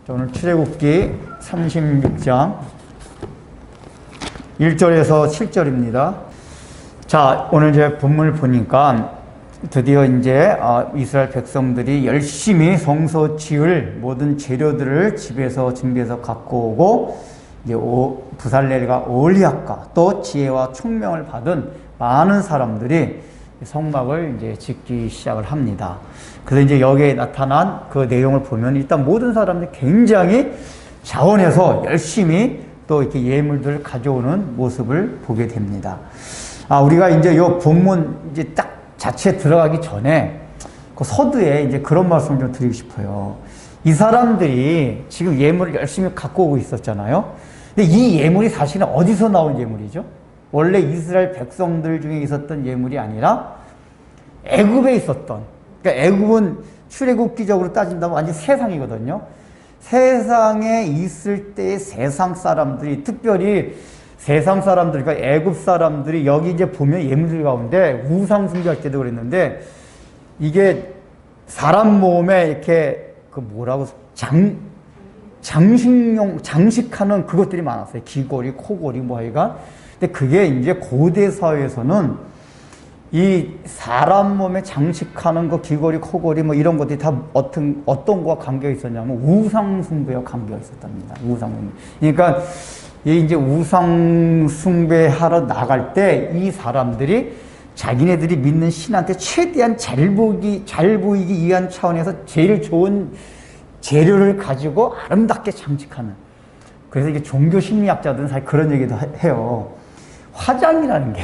오늘 출애굽기 36장 1절에서 7절입니다. 자, 오늘 이제 본문을 보니까 드디어 이제 이스라엘 백성들이 열심히 성소 지을 모든 재료들을 집에서 준비해서 갖고 오고, 이제 부살렐과 오홀리압과 또 지혜와 총명을 받은 많은 사람들이 성막을 이제 짓기 시작을 합니다. 그래서 이제 여기에 나타난 그 내용을 보면 일단 모든 사람들이 굉장히 자원해서 열심히 또 이렇게 예물들을 가져오는 모습을 보게 됩니다. 우리가 이제 요 본문 이제 딱 자체에 들어가기 전에 그 서두에 이제 그런 말씀을 좀 드리고 싶어요. 이 사람들이 지금 예물을 열심히 갖고 오고 있었잖아요. 근데 이 예물이 사실은 어디서 나온 예물이죠? 원래 이스라엘 백성들 중에 있었던 예물이 아니라 애굽에 있었던, 그러니까 애굽은 출애굽기적으로 따진다면 완전 세상이거든요. 세상에 있을 때의 세상 사람들이, 특별히 세상 사람들, 그러니까 애굽 사람들이 여기 이제 보면 예물들 가운데 우상 숭배할 때도 그랬는데, 이게 사람 몸에 이렇게 그 뭐라고 장식하는 그것들이 많았어요. 귀걸이, 코걸이, 뭐 하여간. 근데 그게 이제 고대 사회에서는 이 사람 몸에 장식하는 거, 귀걸이, 코걸이, 뭐 이런 것들이 다 어떤 거와 관계가 있었냐면 우상숭배와 관계가 있었답니다. 우상숭배. 그러니까 이제 우상숭배하러 나갈 때 이 사람들이 자기네들이 믿는 신한테 최대한 잘 보이기 위한 차원에서 제일 좋은 재료를 가지고 아름답게 장식하는. 그래서 이게 종교 심리학자들은 사실 그런 얘기도 해요. 화장이라는 게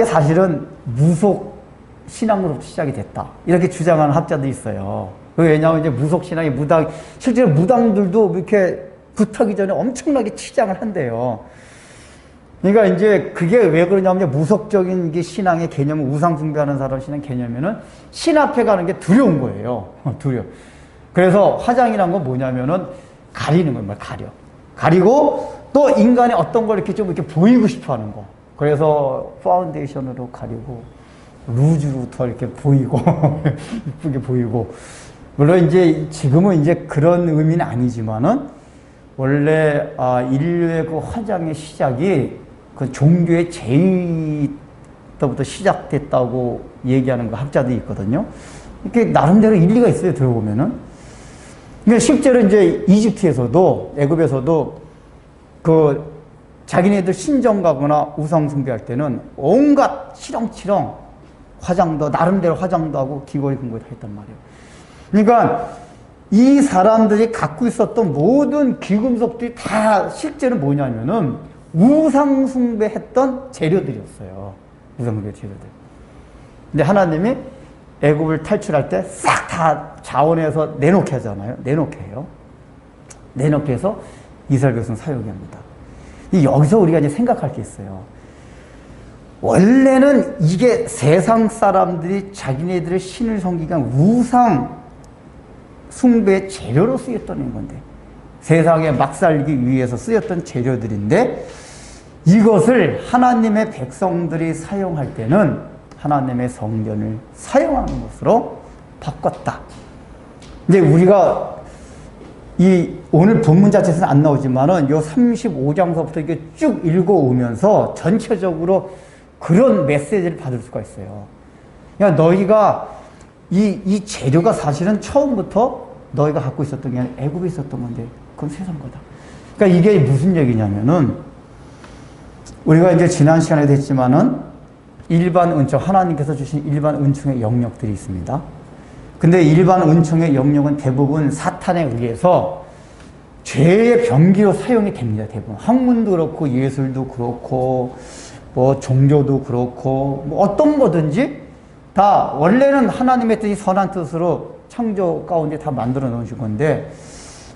사실은 무속 신앙으로부터 시작이 됐다, 이렇게 주장하는 학자도 있어요. 왜냐하면 이제 무속 신앙이 실제로 무당들도 이렇게 굿하기 전에 엄청나게 치장을 한대요. 그러니까 이제 그게 왜 그러냐면 무속적인 게 신앙의 개념은, 우상 숭배하는 사람 신앙 개념에는 신 앞에 가는 게 두려운 거예요. 두려워. 그래서 화장이란 건 뭐냐면은 가리는 거예요. 가리고 또 인간의 어떤 걸 이렇게 좀 이렇게 보이고 싶어 하는 거. 그래서 파운데이션으로 가리고 루즈로 더 이렇게 보이고 이쁘게 보이고. 물론 이제 지금은 이제 그런 의미는 아니지만은 원래 인류의 그 화장의 시작이 그 종교의 제의 때부터 시작됐다고 얘기하는 그 학자들이 있거든요. 이게 나름대로 일리가 있어요, 들어보면은. 그러니까 실제로 이제 이집트에서도, 애굽에서도 그 자기네들 신정 가거나 우상 숭배할 때는 온갖 치렁치렁 나름대로 화장도 하고 귀걸이 금고 다 했단 말이에요. 그러니까 이 사람들이 갖고 있었던 모든 귀금속들이 다 실제는 뭐냐면은 우상 숭배했던 재료들이었어요. 우상 숭배 재료들. 근데 하나님이 애굽을 탈출할 때 싹 다 자원해서 내놓게 하잖아요. 내놓게 해서 이스라엘 백성 사용하게 합니다. 여기서 우리가 이제 생각할 게 있어요. 원래는 이게 세상 사람들이 자기네들의 신을 섬기기 위한 우상 숭배의 재료로 쓰였던 건데, 세상에 막 살기 위해서 쓰였던 재료들인데, 이것을 하나님의 백성들이 사용할 때는 하나님의 성전을 사용하는 것으로 바꿨다. 이제 우리가 오늘 본문 자체에서는 안 나오지만은 요 35장서부터 이게 쭉 읽어오면서 전체적으로 그런 메시지를 받을 수가 있어요. 그러니까 너희가 이 재료가 사실은 처음부터 너희가 갖고 있었던 게 아니라 애굽에 있었던 건데, 그건 세상 거다. 그러니까 이게 무슨 얘기냐면은, 우리가 이제 지난 시간에도 했지만은 일반 은총, 하나님께서 주신 일반 은총의 영역들이 있습니다. 근데 일반 은총의 영역은 대부분 사탄에 의해서 죄의 병기로 사용이 됩니다. 대부분 학문도 그렇고 예술도 그렇고 뭐 종교도 그렇고 뭐 어떤 거든지 다 원래는 하나님의 뜻이 선한 뜻으로 창조 가운데 다 만들어 놓으신 건데,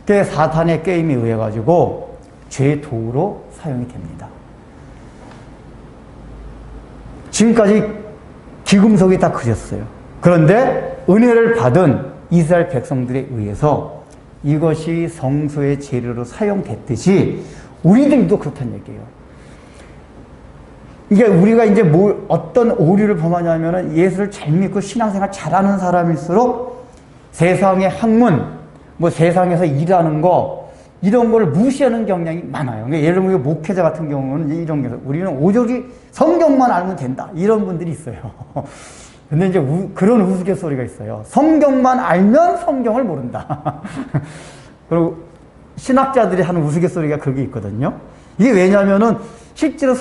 그게 사탄의 게임에 의해 가지고 죄의 도구로 사용이 됩니다. 지금까지 귀금속이 다 그렸어요. 그런데 은혜를 받은 이스라엘 백성들에 의해서 이것이 성소의 재료로 사용됐듯이 우리들도 그렇다는 얘기예요. 이게 우리가 이제 어떤 오류를 범하냐면은 예수를 잘 믿고 신앙생활 잘하는 사람일수록 세상의 학문, 뭐 세상에서 일하는 거, 이런 걸 무시하는 경향이 많아요. 그러니까 예를 들면 목회자 같은 경우는 이런 게, 우리는 오직 성경만 알면 된다. 이런 분들이 있어요. 근데 이제 그런 우스갯소리가 있어요. 성경만 알면 성경을 모른다. 그리고 신학자들이 하는 우스갯소리가 그게 있거든요. 이게 왜냐면은 실제로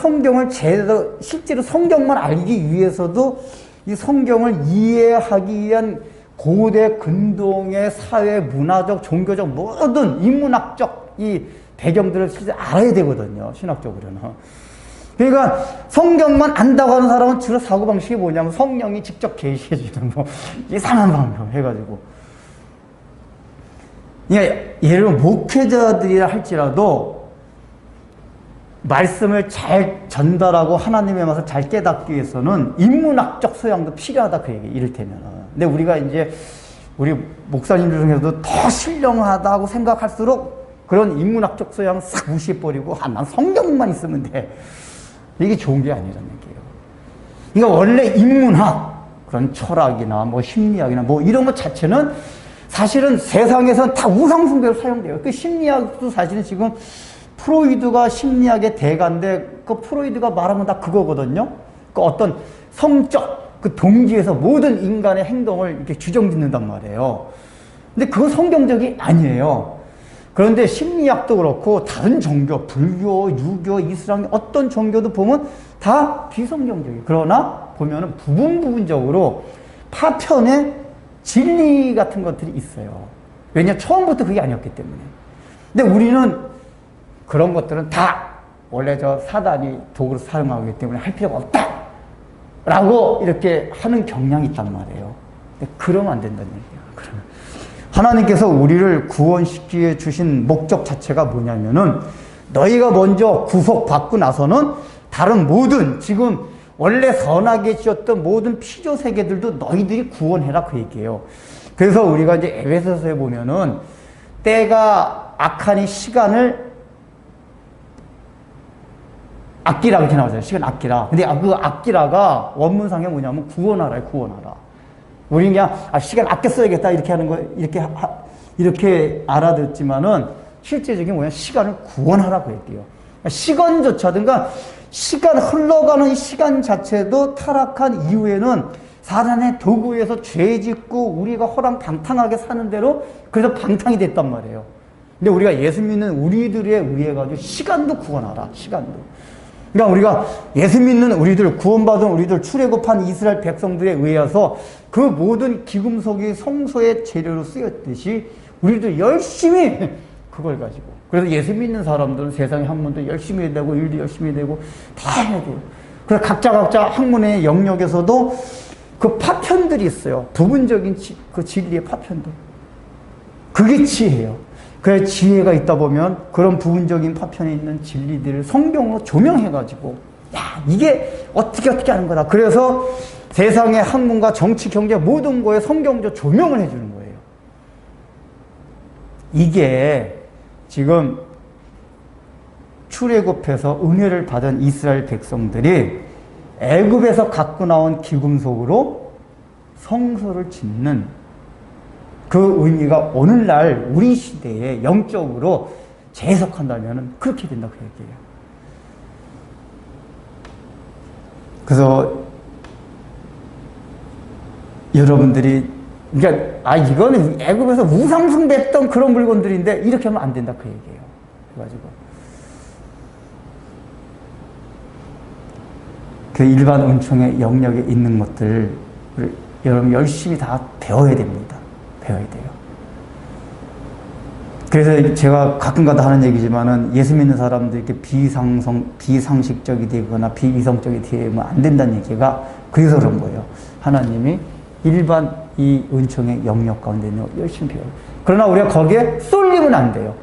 실제로 성경만 알기 위해서도 이 성경을 이해하기 위한 고대 근동의 사회, 문화적, 종교적 모든 인문학적 이 배경들을 실제 알아야 되거든요. 신학적으로는. 그러니까 성경만 안다고 하는 사람은 주로 사고방식이 뭐냐면 성령이 직접 계시해주는 뭐 이상한 방법 해가지고. 그러니까 예를 들면 목회자들이라 할지라도 말씀을 잘 전달하고 하나님의 맛을 잘 깨닫기 위해서는 인문학적 소양도 필요하다 그 얘기, 이를테면. 근데 우리가 이제 우리 목사님들 중에서도 더 신령하다고 생각할수록 그런 인문학적 소양을 싹 무시해버리고 난 성경만 있으면 돼. 이게 좋은 게 아니라는 얘기예요. 그러니까 원래 인문학, 그런 철학이나 뭐 심리학이나 뭐 이런 것 자체는 사실은 세상에서는 다 우상숭배로 사용돼요. 그 심리학도 사실은 지금 프로이드가 심리학의 대가인데 그 프로이드가 말한 건 다 그거거든요. 그 어떤 성적 그 동기에서 모든 인간의 행동을 이렇게 규정짓는단 말이에요. 근데 그건 성경적이 아니에요. 그런데 심리학도 그렇고 다른 종교, 불교, 유교, 이슬람 어떤 종교도 보면 다 비성경적이에요. 그러나 보면은 부분적으로 파편의 진리 같은 것들이 있어요. 왜냐 처음부터 그게 아니었기 때문에. 근데 우리는 그런 것들은 다 원래 저 사단이 도구로 사용하기 때문에 할 필요가 없다! 라고 이렇게 하는 경향이 있단 말이에요. 근데 그러면 안 된다는 얘기예요. 그러면. 하나님께서 우리를 구원시켜 주신 목적 자체가 뭐냐면은 너희가 먼저 구속받고 나서는 다른 모든 지금 원래 선하게 지었던 모든 피조 세계들도 너희들이 구원해라 그 얘기예요. 그래서 우리가 이제 에베소서에 보면은 때가 악하니 시간을 아끼라 이렇게 나오잖아요. 시간 아끼라. 근데 그 아끼라가 원문상에 뭐냐면 구원하라, 구원하라. 우리 그냥 시간 아껴 써야겠다 이렇게 하는 거 이렇게 알아듣지만은 실제적인 뭐냐 시간을 구원하라고 얘기해요. 시간조차든가 시간 흘러가는 이 시간 자체도 타락한 이후에는 사단의 도구에서 죄 짓고 우리가 허랑방탕하게 사는 대로 그래서 방탕이 됐단 말이에요. 근데 우리가 예수 믿는 우리들에 의해 가지고 시간도 구원하라. 시간도. 그러니까 우리가 예수 믿는 우리들, 구원받은 우리들, 출애굽한 이스라엘 백성들에 의해서 그 모든 기금속이 성소의 재료로 쓰였듯이 우리도 열심히 그걸 가지고. 그래서 예수 믿는 사람들은 세상에 학문도 열심히 해야 되고 일도 열심히 해야 되고 다 해야 돼요. 그래서 각자 학문의 영역에서도 그 파편들이 있어요. 부분적인 그 진리의 파편들. 그게 지혜예요. 그 지혜가 있다 보면 그런 부분적인 파편에 있는 진리들을 성경으로 조명해가지고 야 이게 어떻게 하는 거다. 그래서 세상의 학문과 정치, 경제 모든 거에 성경적 조명을 해주는 거예요. 이게 지금 출애굽해서 은혜를 받은 이스라엘 백성들이 애굽에서 갖고 나온 기금속으로 성소를 짓는 그 의미가 오늘날 우리 시대에 영적으로 재해석한다면 그렇게 된다 그 얘기예요. 그래서 여러분들이 그러니까 이거는 애굽에서 우상숭배했던 그런 물건들인데 이렇게 하면 안 된다 그 얘기예요. 그래가지고 그 일반 은총의 영역에 있는 것들 여러분 열심히 다 배워야 됩니다. 배워야 돼요. 그래서 제가 가끔가다 하는 얘기지만은 예수 믿는 사람들이 이렇게 비상식적이 되거나 비이성적이 되면 안 된다는 얘기가 그래서 그런 거예요. 하나님이 일반 이 은총의 영역 가운데 있는 거 열심히 배워요. 그러나 우리가 거기에 쏠리면 안 돼요.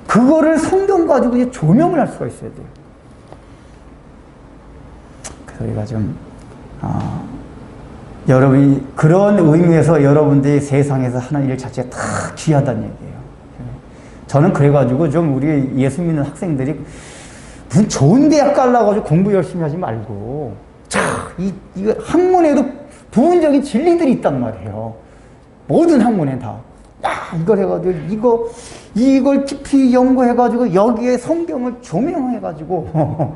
그거를 성경 가지고 이제 조명을 할 수가 있어야 돼요. 그래서 우리가 좀 여러분이 그런 의미에서 여러분들이 세상에서 하는 일 자체가 다 귀하다는 얘기예요. 저는 그래가지고 좀 우리 예수 믿는 학생들이 무슨 좋은 대학 가려고 공부 열심히 하지 말고 이거 학문에도 부분적인 진리들이 있단 말이에요. 모든 학문에 다. 야, 이걸 해가지고, 이걸 깊이 연구해가지고, 여기에 성경을 조명해가지고,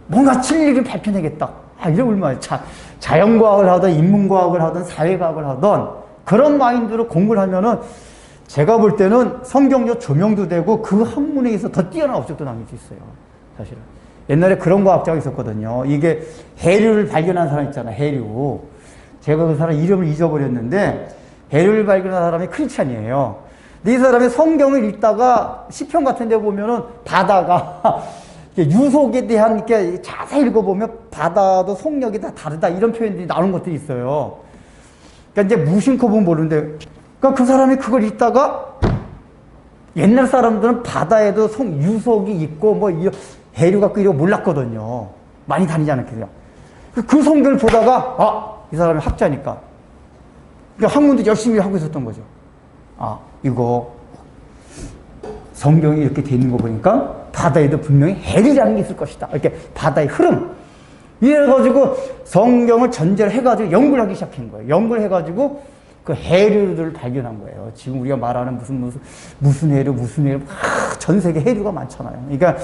뭔가 진리를 밝혀내겠다. 아, 이런 얼마나 자연과학을 하든, 인문과학을 하든, 사회과학을 하든, 그런 마인드로 공부를 하면은, 제가 볼 때는 성경적 조명도 되고, 그 학문에 있어서 더 뛰어난 업적도 남길 수 있어요. 사실은. 옛날에 그런 과학자가 있었거든요. 이게 해류를 발견한 사람 있잖아, 해류. 제가 그 사람 이름을 잊어버렸는데, 해류를 발견한 사람이 크리스찬이에요. 근데 이 사람이 성경을 읽다가 시편 같은 데 보면은 바다가 유속에 대한 이렇게 자세히 읽어보면 바다도 속력이 다 다르다 이런 표현들이 나오는 것들이 있어요. 그러니까 이제 무심코 보면 모르는데, 그러니까 그 사람이 그걸 읽다가 옛날 사람들은 바다에도 유속이 있고 뭐 해류 갖고 이러고 몰랐거든요. 많이 다니지 않았겠어요. 그 성경을 보다가 이 사람이 학자니까 학문도 열심히 하고 있었던 거죠. 이거 성경이 이렇게 돼 있는 거 보니까 바다에도 분명히 해류라는 게 있을 것이다. 이렇게 바다의 흐름. 이래가지고 성경을 전제를 해가지고 연구를 하기 시작한 거예요. 연구를 해가지고 그 해류들을 발견한 거예요. 지금 우리가 말하는 무슨 해류, 전 세계 해류가 많잖아요. 그러니까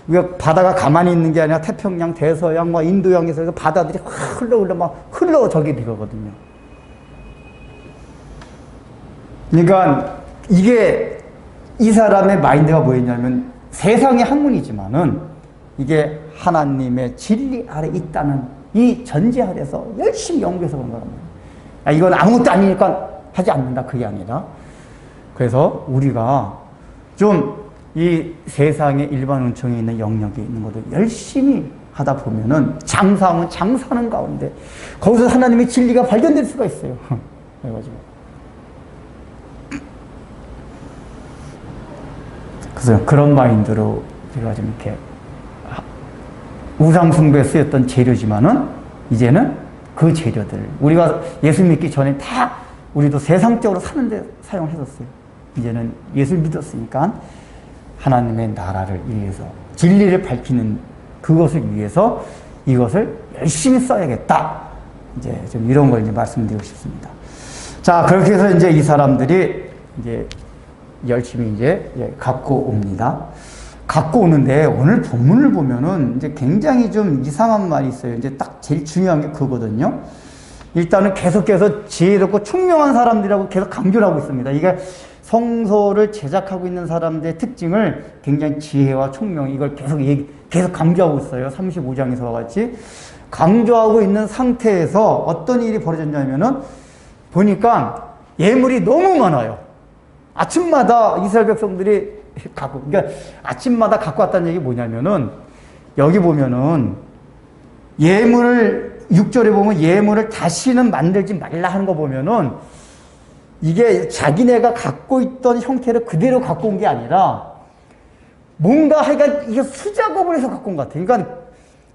우리가 바다가 가만히 있는 게 아니라 태평양, 대서양, 인도양에서 바다들이 흘러 저기 들어거든요. 그러니까 이게 이 사람의 마인드가 뭐였냐면 세상의 학문이지만은 이게 하나님의 진리 아래 있다는 이 전제 아래서 열심히 연구해서 그런 거랍니다. 이건 아무것도 아니니까 하지 않는다. 그게 아니라. 그래서 우리가 좀 이 세상의 일반 은총에 있는 영역에 있는 것을 열심히 하다 보면은 장사하면 장사하는 가운데 거기서 하나님의 진리가 발견될 수가 있어요. 그래가지고. 그래서 그런 마인드로 제가 좀 이렇게 우상숭배에 쓰였던 재료지만은 이제는 그 재료들 우리가 예수 믿기 전에 다 우리도 세상적으로 사는데 사용을 했었어요. 이제는 예수 믿었으니까 하나님의 나라를 위해서 진리를 밝히는 그것을 위해서 이것을 열심히 써야겠다. 이제 좀 이런 걸 이제 말씀드리고 싶습니다. 자, 그렇게 해서 이제 이 사람들이 이제 열심히 이제 갖고 옵니다. 갖고 오는데 오늘 본문을 보면은 이제 굉장히 좀 이상한 말이 있어요. 이제 딱 제일 중요한 게 그거거든요. 일단은 계속해서 지혜롭고 총명한 사람들이라고 계속 강조를 하고 있습니다. 이게 성서를 제작하고 있는 사람들의 특징을 굉장히 지혜와 총명 이걸 계속 강조하고 있어요. 35장에서와 같이 강조하고 있는 상태에서 어떤 일이 벌어졌냐면은 보니까 예물이 너무 많아요. 아침마다 이스라엘 백성들이 그러니까 아침마다 갖고 왔다는 얘기 뭐냐면은 여기 보면은 예물을 6절에 보면 예물을 다시는 만들지 말라 하는 거 보면은 이게 자기네가 갖고 있던 형태를 그대로 갖고 온 게 아니라 뭔가 하여간 이게 수작업을 해서 갖고 온 것 같아요. 그러니까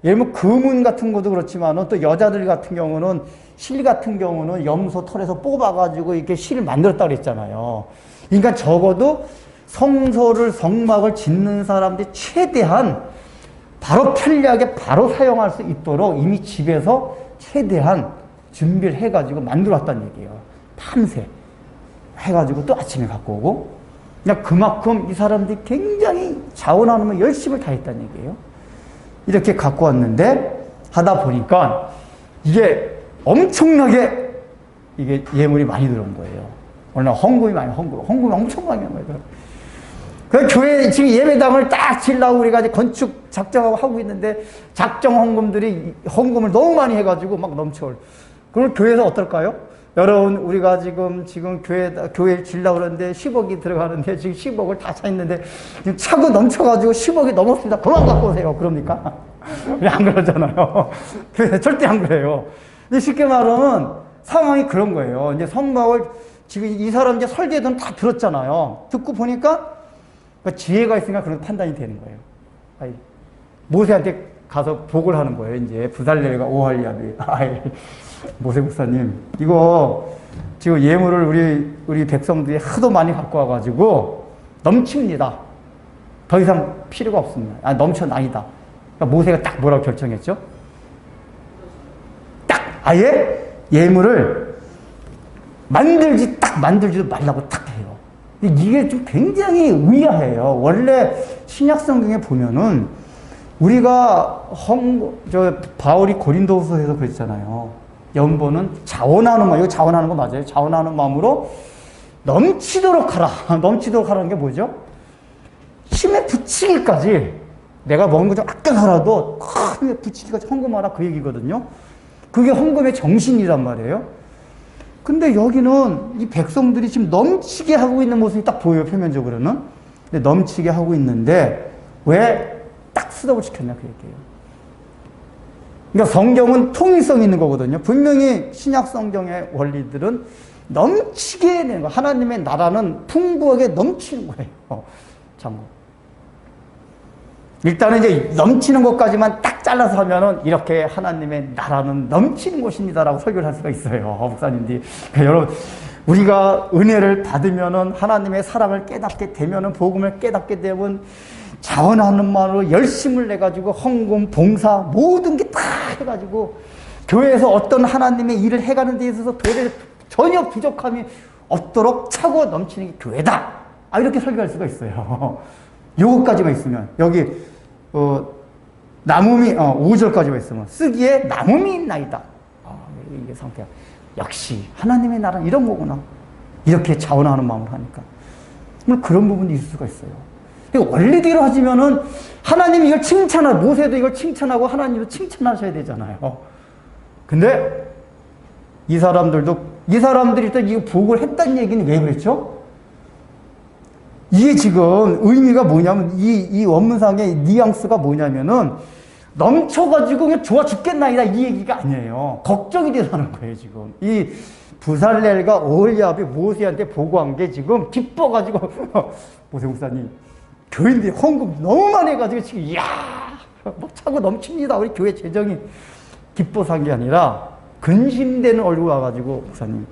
예를 들면 금은 같은 것도 그렇지만 또 여자들 같은 경우는 실 같은 경우는 염소 털에서 뽑아가지고 이렇게 실을 만들었다고 그랬잖아요. 그러니까 적어도 성막을 짓는 사람들이 최대한 바로 편리하게 바로 사용할 수 있도록 이미 집에서 최대한 준비를 해가지고 만들었다는 얘기예요. 밤새 해가지고 또 아침에 갖고 오고 그냥 그만큼 이 사람들이 굉장히 자원하면 열심을 다했다는 얘기예요. 이렇게 갖고 왔는데 하다 보니까 이게 엄청나게 이게 예물이 많이 들어온 거예요. 오늘 헌금이 엄청 많이 한 거예요. 그 교회 지금 예배당을 딱 지으려고 우리가 이제 건축 작정하고 하고 있는데 작정 헌금을 너무 많이 해가지고 막 넘쳐올. 그럼 교회에서 어떨까요? 여러분 우리가 지금 교회 지으려고 그러는데 10억이 들어가는데 지금 10억을 다 차 있는데 지금 차고 넘쳐가지고 10억이 넘었습니다. 그만 갖고 오세요. 그럽니까? 왜 안 그러잖아요. 절대 안 그래요. 쉽게 말하면 상황이 그런 거예요. 이제 성막을 지금 이 사람 이제 설계도는 다 들었잖아요. 듣고 보니까 지혜가 있으니까 그런 판단이 되는 거예요. 모세한테 가서 보고를 하는 거예요. 이제 부살레가 오할리압이 모세 목사님 이거 지금 예물을 우리 백성들이 하도 많이 갖고 와가지고 넘칩니다. 더 이상 필요가 없습니다. 넘쳐나이다. 그러니까 모세가 딱 뭐라고 결정했죠? 딱 아예 예물을 만들지도 말라고 딱 근데 이게 좀 굉장히 의아해요. 원래 신약 성경에 보면은 우리가 바울이 고린도후서에서 그랬잖아요. 연보는 자원하는 마음, 이거 자원하는 거 맞아요? 자원하는 마음으로 넘치도록 하라. 넘치도록 하라는 게 뭐죠? 힘에 붙이기까지 내가 먹은 거 좀 아껴서라도 힘에 붙이기까지 헌금하라 그 얘기거든요. 그게 헌금의 정신이란 말이에요. 근데 여기는 이 백성들이 지금 넘치게 하고 있는 모습이 딱 보여요, 표면적으로는. 근데 넘치게 하고 있는데 왜 딱 스톱을 시켰냐 그 얘기예요. 그러니까 성경은 통일성이 있는 거거든요. 분명히 신약 성경의 원리들은 넘치게 되는 거. 하나님의 나라는 풍부하게 넘치는 거예요. 참고. 일단은 이제 넘치는 것까지만 딱 잘라서 하면은 이렇게 하나님의 나라는 넘치는 곳입니다라고 설교를 할 수가 있어요. 목사님들이. 그러니까 여러분, 우리가 은혜를 받으면은 하나님의 사랑을 깨닫게 되면은 복음을 깨닫게 되면 자원하는 마음으로 열심을 내가지고 헌금, 봉사 모든 게 다 해가지고 교회에서 어떤 하나님의 일을 해가는 데 있어서 전혀 부족함이 없도록 차고 넘치는 게 교회다. 이렇게 설교할 수가 있어요. 요것까지만 있으면 여기 나무미 5절까지만 있으면 쓰기에 나무미 있나이다. 이게 상태야. 역시 하나님의 나라는 이런 거구나. 이렇게 자원하는 마음으로 하니까. 그런 부분도 있을 수가 있어요. 원리대로 하시면은 하나님이 이걸 모세도 이걸 칭찬하고 하나님도 칭찬하셔야 되잖아요. 근데 이 사람들이 또 이 복을 했다는 얘기는 왜 그랬죠? 이게 지금 의미가 뭐냐면 이 원문상의 뉘앙스가 뭐냐면은 넘쳐가지고 그냥 좋아 죽겠나이다 이 얘기가 아니에요. 걱정이 돼서 하는 거예요 지금. 이 부살렐과 오홀리압이 모세한테 보고한 게 지금 기뻐가지고 모세 목사님 교인들이 헌금 너무 많이 해가지고 지금 이야 막 차고 넘칩니다. 우리 교회 재정이 기뻐서 한 게 아니라 근심되는 얼굴 와가지고 목사님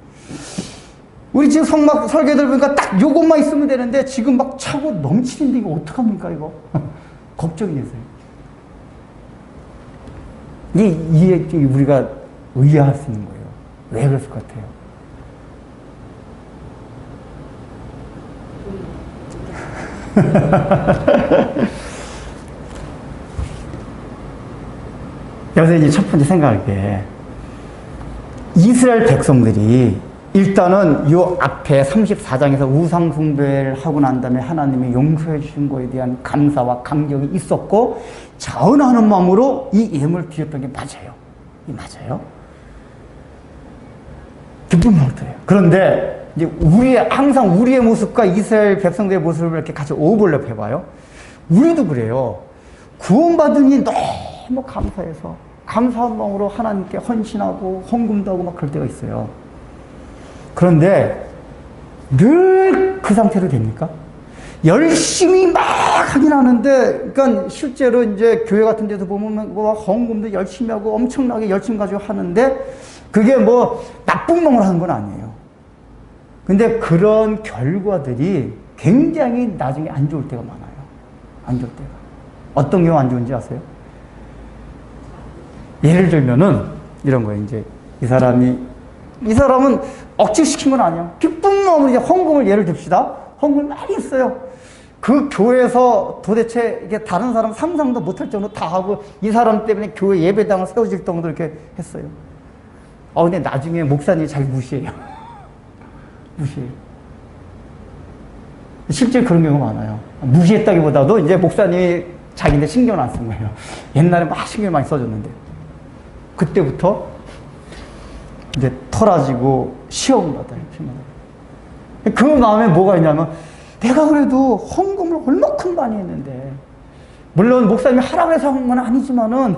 우리 지금 성막 설계들 보니까 딱 요것만 있으면 되는데 지금 막 차고 넘치는데 이거 어떡합니까 이거 걱정이 되세요. 이게 우리가 의아할 수 있는 거예요. 왜 그랬을 것 같아요? 여기서 이제 첫 번째 생각할 게 이스라엘 백성들이 일단은 요 앞에 34장에서 우상숭배를 하고 난 다음에 하나님이 용서해 주신 거에 대한 감사와 감격이 있었고 자원하는 마음으로 이 예물을 드렸던 게 맞아요. 이 맞아요. 기쁜 마음으로 드려요. 그런데 이제 항상 우리의 모습과 이스라엘 백성들의 모습을 이렇게 같이 오버랩 해봐요. 우리도 그래요. 구원받으니 너무 감사해서 감사한 마음으로 하나님께 헌신하고 헌금도 하고 막 그럴 때가 있어요. 그런데 늘 그 상태로 됩니까? 열심히 막 하긴 하는데, 그러니까 실제로 이제 교회 같은 데서 보면 뭐 헌금도 열심히 하고 엄청나게 열심히 가지고 하는데 그게 뭐 나쁜 마음으로 하는 건 아니에요. 근데 그런 결과들이 굉장히 나중에 안 좋을 때가 많아요. 안 좋을 때가. 어떤 경우 안 좋은지 아세요? 예를 들면은 이런 거예요. 이제 이 사람은 억지시킨 건 아니야. 기쁜 마음으로 이제 헌금을 예를 듭시다. 헌금을 많이 했어요. 그 교회에서 도대체 이게 다른 사람 상상도 못할 정도로 다 하고 이 사람 때문에 교회 예배당을 세워질 정도로 이렇게 했어요. 근데 나중에 목사님이 잘 무시해요. 무시해요. 실제 그런 경우가 많아요. 무시했다기보다도 이제 목사님이 자기네 신경을 안 쓴 거예요. 옛날에 막 신경 많이 써줬는데. 그때부터 이제 털어지고 시험 받아요. 그 마음에 뭐가 있냐면 내가 그래도 헌금을 얼마큼 많이 했는데 물론 목사님이 하라고 해서 한 건 아니지만은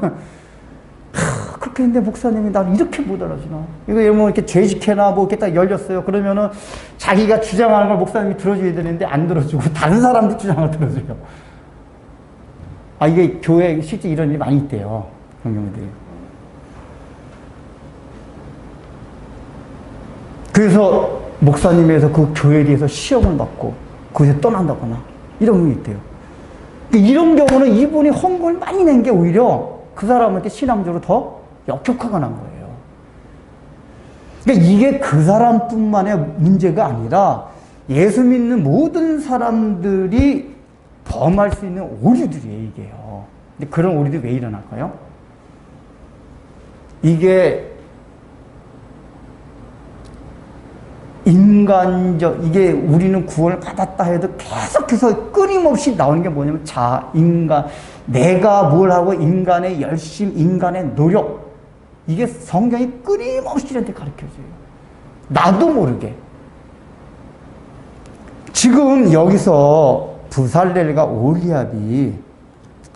그렇게 했는데 목사님이 나를 이렇게 못 알아주나. 이거 뭐 이렇게 죄직회나 뭐 이렇게 딱 열렸어요. 그러면은 자기가 주장하는 걸 목사님이 들어줘야 되는데 안 들어주고 다른 사람들 주장을 들어줘요. 이게 교회에 실제 이런 일이 많이 있대요. 그런 경우들이. 그래서 목사님에서 그 교회에 대해서 시험을 받고 거기서 떠난다거나 이런 경우 있대요. 이런 경우는 이분이 헌금을 많이 낸 게 오히려 그 사람한테 신앙적으로 더 역효과가 난 거예요. 그러니까 이게 그 사람뿐만의 문제가 아니라 예수 믿는 모든 사람들이 범할 수 있는 오류들이에요, 이게요. 근데 그런 오류들이 왜 일어날까요? 이게 이게 우리는 구원을 받았다 해도 계속해서 끊임없이 나오는 게 뭐냐면 인간, 내가 뭘 하고 인간의 열심, 인간의 노력. 이게 성경이 끊임없이 이렇게 가르쳐줘요. 나도 모르게. 지금 여기서 부살렐과 올리압이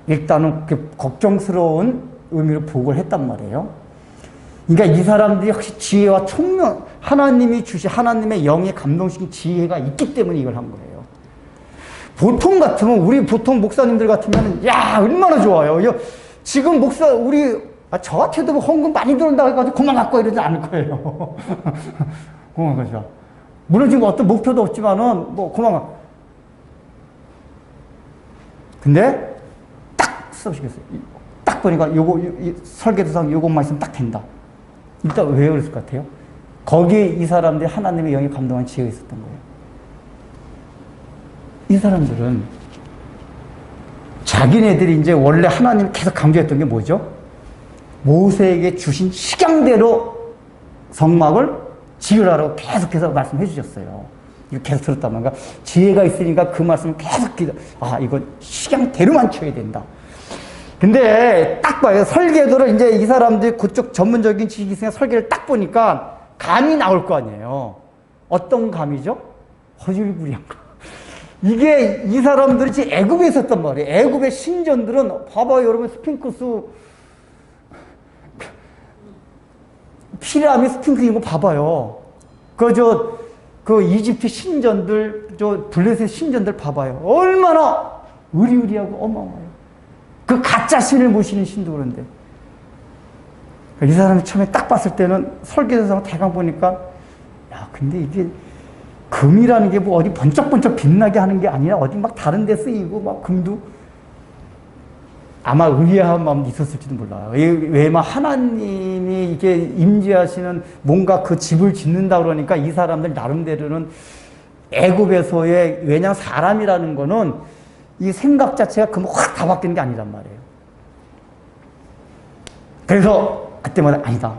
일단은 걱정스러운 의미로 보고를 했단 말이에요. 그러니까 이 사람들이 역시 지혜와 총명, 하나님이 주신 하나님의 영에 감동시킨 지혜가 있기 때문에 이걸 한 거예요. 보통 같으면, 우리 보통 목사님들 같으면, 야, 얼마나 좋아요. 지금 저 같아도 뭐 헌금 많이 들어온다 해가지고 그만 갖고 이러지 않을 거예요. 그만 가자. 물론 지금 어떤 목표도 없지만은, 그만. 근데, 딱 써주시겠어요. 딱 보니까 설계도상 요것만 있으면 딱 된다. 일단 왜 그랬을 것 같아요? 거기에 이 사람들이 하나님의 영에 감동한 지혜가 있었던 거예요. 이 사람들은 자기네들이 이제 원래 하나님 계속 강조했던 게 뭐죠? 모세에게 주신 식양대로 성막을 지으라고 계속해서 말씀해 주셨어요. 이거 계속 들었단 말이야. 지혜가 있으니까 그 말씀을 계속 이거 식양대로만 쳐야 된다. 근데 딱 봐요. 설계도를 이제 이 사람들이 그쪽 전문적인 지식이 있으니까 설계를 딱 보니까 감이 나올 거 아니에요. 어떤 감이죠? 허줄부리한 감. 이게 이 사람들이 지금 애굽에 있었단 말이에요. 애굽의 신전들은 봐봐요, 여러분. 스핑크스 피라미드 스핑크스 이거 봐봐요. 그 이집트 신전들, 블레셋 신전들 봐봐요. 얼마나 의리의리하고 어마어마해요. 그 가짜 신을 모시는 신도 그런데. 이 사람이 처음에 딱 봤을 때는 설계도상 대강 보니까, 야, 근데 이게 금이라는 게 뭐 어디 번쩍번쩍 빛나게 하는 게 아니라 어디 막 다른 데 쓰이고 막 금도 아마 의아한 마음도 있었을지도 몰라요. 왜냐면 하나님이 이게 임재하시는 뭔가 그 집을 짓는다 그러니까 이 사람들 나름대로는 애굽에서의, 왜냐면 사람이라는 거는 이 생각 자체가 그럼 확 다 바뀌는 게 아니란 말이에요. 그래서 그때마다 아니다.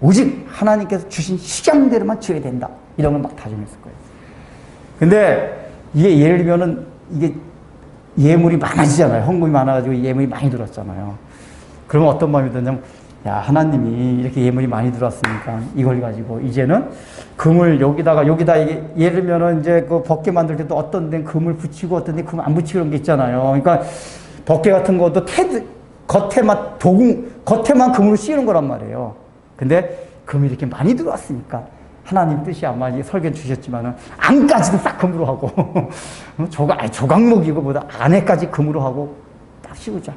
오직 하나님께서 주신 식양대로만 지어야 된다. 이런 걸 막 다짐했을 거예요. 근데 이게 예를 들면은 이게 예물이 많아지잖아요. 헌금이 많아가지고 예물이 많이 들었잖아요. 그러면 어떤 마음이 드냐면, 야, 하나님이 이렇게 예물이 많이 들어왔으니까 이걸 가지고 이제는 금을 여기다 이게 예를 들면은 이제 그 벗개 만들 때도 어떤 데는 금을 붙이고 어떤 데는 금을 안 붙이고 그런 게 있잖아요. 그러니까 벗개 같은 것도 겉에만 금으로 씌우는 거란 말이에요. 근데 금이 이렇게 많이 들어왔으니까 하나님 뜻이 아마 설계 주셨지만은 안까지도 싹 금으로 하고 조각목이고 보다 안에까지 금으로 하고 딱 씌우자.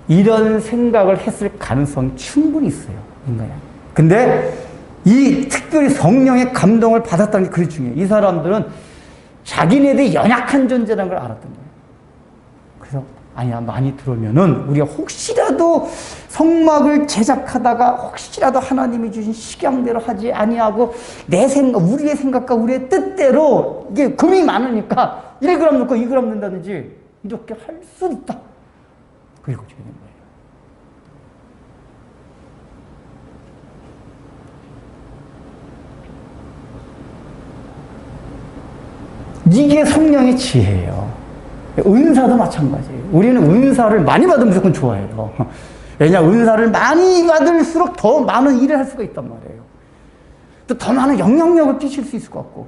이런 생각을 했을 가능성이 충분히 있어요, 인간이. 근데 이 특별히 성령의 감동을 받았다는 게 그리 중요해요. 이 사람들은 자기네들이 연약한 존재라는 걸 알았던 거예요. 그래서 아니야, 많이 들어오면은 우리가 혹시라도 성막을 제작하다가 혹시라도 하나님이 주신 식양대로 하지 아니하고 우리의 생각과 우리의 뜻대로 이게 금이 많으니까 1g 넣고 2g 넣는다든지 이렇게 할 수 있다. 그리고 주게 된 거예요. 이게 성령의 지혜예요. 은사도 마찬가지예요. 우리는 은사를 많이 받으면 무조건 좋아해요. 왜냐, 은사를 많이 받을수록 더 많은 일을 할 수가 있단 말이에요. 또 더 많은 영향력을 끼칠 수 있을 것 같고.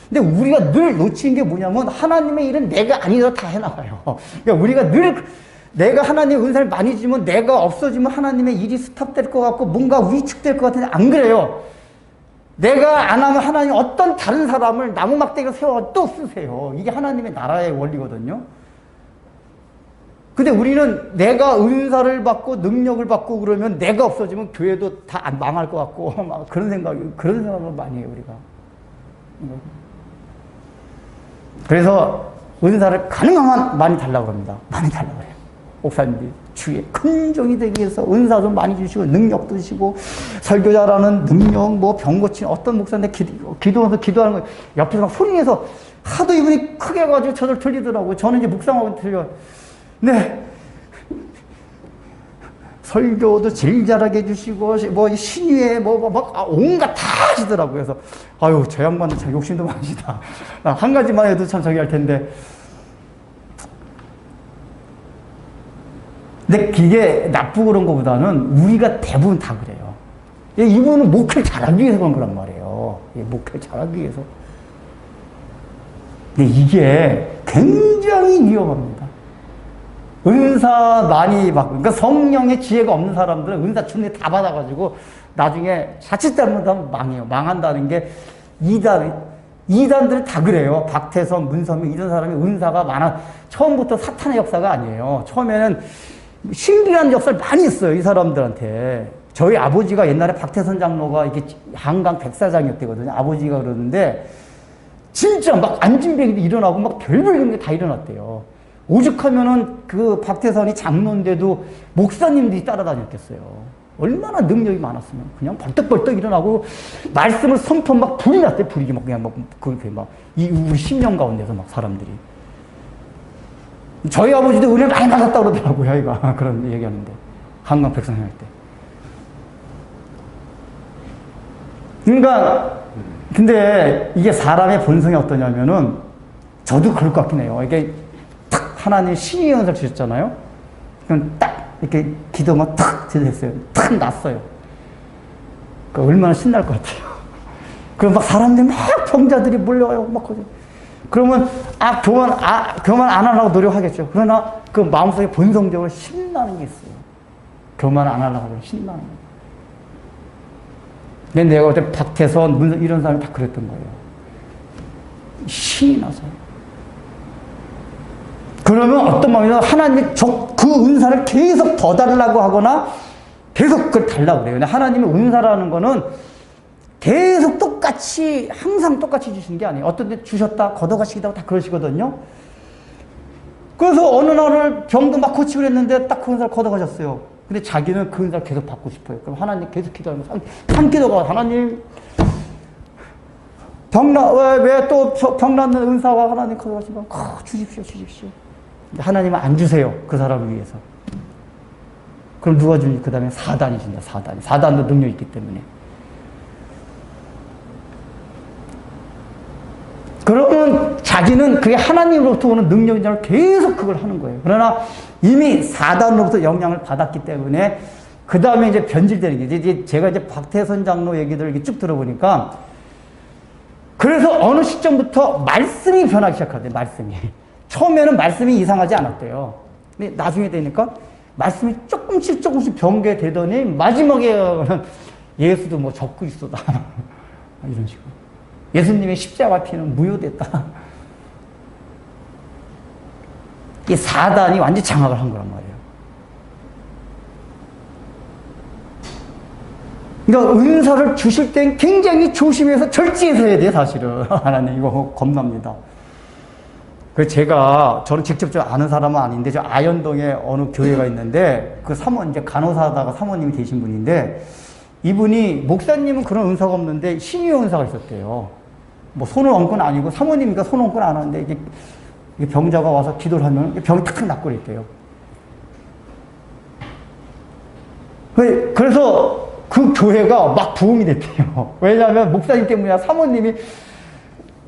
근데 우리가 늘 놓치는 게 뭐냐면 하나님의 일은 내가 아니더라도 다 해나가요. 그러니까 우리가 늘 내가 하나님의 은사를 많이 주면 내가 없어지면 하나님의 일이 스탑될 것 같고 뭔가 위축될 것 같은데 안 그래요. 내가 안 하면 하나님 어떤 다른 사람을 나무 막대기로 세워 또 쓰세요. 이게 하나님의 나라의 원리거든요. 근데 우리는 내가 은사를 받고 능력을 받고 그러면 내가 없어지면 교회도 다 망할 것 같고 막 그런 생각을 많이 해요, 우리가. 그래서 은사를 가능한 한 많이 달라고 합니다. 많이 달라고 해요. 목사님들이. 주의 큰 종이 되기 위해서 은사도 많이 주시고 능력도 주시고 설교자라는 능력 뭐 병 고치는 어떤 목사인데 기도하면서 기도하는 거 옆에서 막 소리내서 하도 이분이 크게 가지고 저절 들리더라고요. 저는 이제 묵상하고 들려요. 네. 설교도 제일 잘하게 해주시고 뭐 신유에 온갖 다 하시더라고요. 그래서 아유 저 양반은 참 욕심도 많으시다. 한 가지만 해도 참 저기 할 텐데. 근데 이게 나쁘고 그런 것보다는 우리가 대부분 다 그래요. 이분은 목회를 잘하기 위해서 그런 거란 말이에요. 목회를 잘하기 위해서. 근데 이게 굉장히 위험합니다. 은사 많이 받고, 그러니까 성령의 지혜가 없는 사람들은 은사 충분히 다 받아가지고 나중에 자칫 잘못하면 망해요. 망한다는 게 이단들이 다 그래요. 박태선, 문선명 이런 사람이 은사가 많아. 처음부터 사탄의 역사가 아니에요. 처음에는 신비한 역사를 많이 했어요. 이 사람들한테. 저희 아버지가 옛날에 박태선 장로가 이게 한강 백사장이었대거든요. 아버지가 그러는데 진짜 막 안진뱅이도 일어나고 막 별별 이런 게 다 일어났대요. 오죽하면은 그 박태선이 장로인데도 목사님들이 따라다녔겠어요. 얼마나 능력이 많았으면 그냥 벌떡벌떡 일어나고 말씀을 선포 막 불이 났대. 불이 막 그냥 막 그렇게 막 우리 10년 가운데서 막 사람들이. 저희 아버지도 은혜 많이 받았다 그러더라고요. 아이가 그런 얘기하는데 한강 백성회 할 때. 그러니까 근데 이게 사람의 본성이 어떠냐면은 저도 그럴 것 같긴 해요. 이게 탁 하나님 신의 연설 주셨잖아요. 그럼 딱 이렇게 기도만 탁 제대했어요. 탁 났어요. 그러니까 얼마나 신날 것 같아요. 그럼 막 사람들이 막 병자들이 몰려와요. 막 그러면 교만 안 하려고 노력하겠죠. 그러나 그 마음속에 본성적으로 신나는 게 있어요. 교만 안 하려고 신나는 거. 근데 내가 그때 박태선, 문선 이런 사람이 다 그랬던 거예요. 신이 나서. 그러면 어떤 마음이냐, 하나님이 그 은사를 계속 더 달라고 하거나 계속 그걸 달라고 그래요. 근데 하나님의 은사라는 거는 계속 똑같이, 항상 똑같이 주시는 게 아니에요. 어떤 데 주셨다, 걷어가시기도 하고 다 그러시거든요. 그래서 어느 날을 병도 막 고치고 그랬는데 딱 그 은사를 걷어가셨어요. 근데 자기는 그 은사를 계속 받고 싶어요. 그럼 하나님 계속 기도하면서, 한 기도가, 하나님, 왜 또 병 낫는 은사와 하나님 걷어가시면, 주십시오. 하나님은 안 주세요. 그 사람을 위해서. 그럼 누가 주니? 그 다음에 사단이 준다, 사단이. 사단도 능력이 있기 때문에. 그러면 자기는 그게 하나님으로부터 오는 능력인 줄 알고 계속 그걸 하는 거예요. 그러나 이미 사단으로부터 영향을 받았기 때문에 그 다음에 이제 변질되는 게 이제 제가 이제 박태선 장로 얘기들을 이렇게 쭉 들어보니까 그래서 어느 시점부터 말씀이 변하기 시작하대요. 말씀이. 처음에는 말씀이 이상하지 않았대요. 근데 나중에 되니까 말씀이 조금씩 변개되더니 마지막에 예수도 뭐 적고 있어다. 이런 식으로. 예수님의 십자가 피는 무효됐다. 이 사단이 완전히 장악을 한 거란 말이에요. 그러니까 은사를 주실 땐 굉장히 조심해서 절제해서 해야 돼요, 사실은. 하나님 이거 겁납니다. 그래서 저는 직접적으로 아는 사람은 아닌데, 저 아현동에 어느 교회가 있는데, 그 이제 간호사다가 사모님이 되신 분인데, 이분이, 목사님은 그런 은사가 없는데, 신유 은사가 있었대요. 뭐 손을 얹고는 아니고, 사모님이니까 손을 얹고는 안 하는데, 이게 병자가 와서 기도를 하면 병이 탁탁 낫고 그랬대요. 그래서 그 교회가 막 부흥이 됐대요. 왜냐하면 목사님 때문이야. 사모님이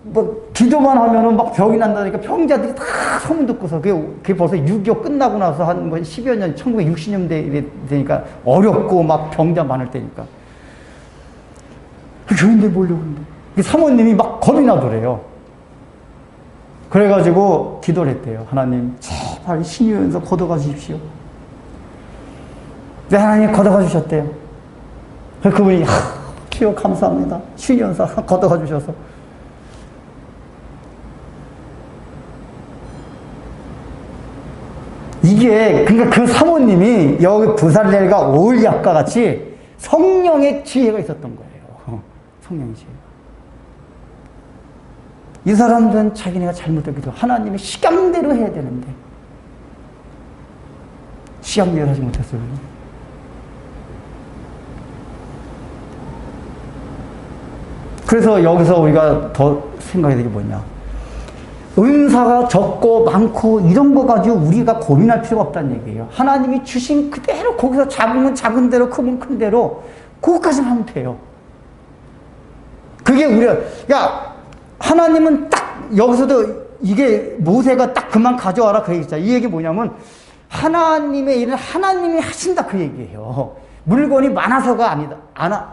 뭐 기도만 하면은 막 병이 난다니까 병자들이 다 소문 듣고서 그게 벌써 6.25 끝나고 나서 한 뭐 10여 년, 1960년대 되니까 어렵고 막 병자 많을 때니까. 그 교인들 몰려오는데. 사모님이 막 겁이 나더래요. 그래가지고 기도를 했대요. 하나님, 제발 신유연서 걷어가 주십시오. 네, 하나님 걷어가 주셨대요. 그분이, 주여 감사합니다. 신유연서 걷어가 주셔서. 이게, 그러니까 그 사모님이 여기 부살렐과 오을약과 같이 성령의 지혜가 있었던 거예요. 성령의 지혜. 이 사람들은 자기네가 잘못했기도 하나님의 시간대로 해야 되는데 시향리를 하지 못했어요. 그래서 여기서 우리가 더 생각해야 되는 게 뭐냐. 은사가 적고 많고 이런 거 가지고 우리가 고민할 필요가 없다는 얘기예요. 하나님이 주신 그대로 거기서 작으면 작은 대로 크면 큰 대로 그것까지만 하면 돼요. 그게 우리가, 그러니까 하나님은 딱 여기서도 이게 모세가 딱 그만 가져와라 그 얘기죠. 이 얘기 뭐냐면 하나님의 일을 하나님이 하신다 그 얘기예요. 물건이 많아서가 아니다.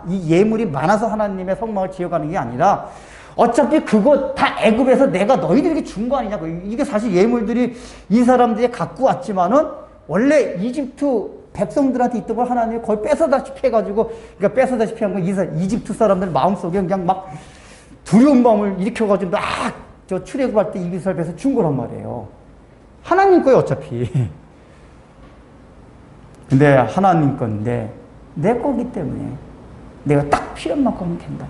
이 예물이 많아서 하나님의 성막을 지어가는 게 아니라 어차피 그거 다 애굽에서 내가 너희들에게 준 거 아니냐고. 이게 사실 예물들이 이 사람들이 갖고 왔지만은 원래 이집트 백성들한테 있던 걸 하나님이 거의 뺏어다시피 해가지고, 그러니까 뺏어다시피 한 건 이집트 사람들 마음속에 그냥 막 두려운 마음을 일으켜가지고 막 저 출애굽할 때 이스라엘 백성 준 거란 말이에요. 하나님 거예요, 어차피. 근데 하나님 건데 내 거기 때문에 내가 딱 필요한 만큼 하면 된다.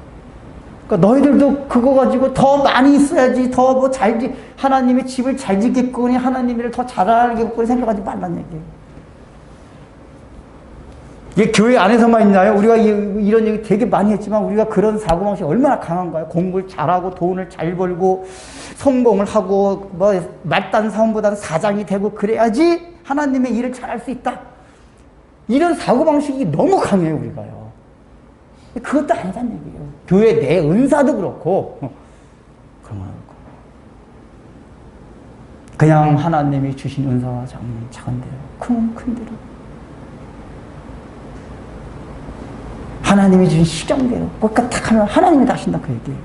그러니까 너희들도 그거 가지고 더 많이 있어야지, 더 뭐 하나님의 집을 잘 짓겠거니, 하나님을 더 잘 알겠거니 생각하지 말란 얘기예요. 이게 교회 안에서만 있나요? 우리가 이런 얘기 되게 많이 했지만 우리가 그런 사고방식이 얼마나 강한가요? 공부를 잘하고 돈을 잘 벌고 성공을 하고 뭐 말단 사원보다는 사장이 되고 그래야지 하나님의 일을 잘할 수 있다. 이런 사고방식이 너무 강해요, 우리가요. 그것도 아니란 얘기예요. 교회 내 은사도 그렇고, 그런 건 없고. 그냥 하나님이 주신 은사와 작은 대로, 큰 대로. 하나님이 주신 시정대로, 그러니까 딱 하면 하나님이 다 하신다, 그 얘기예요.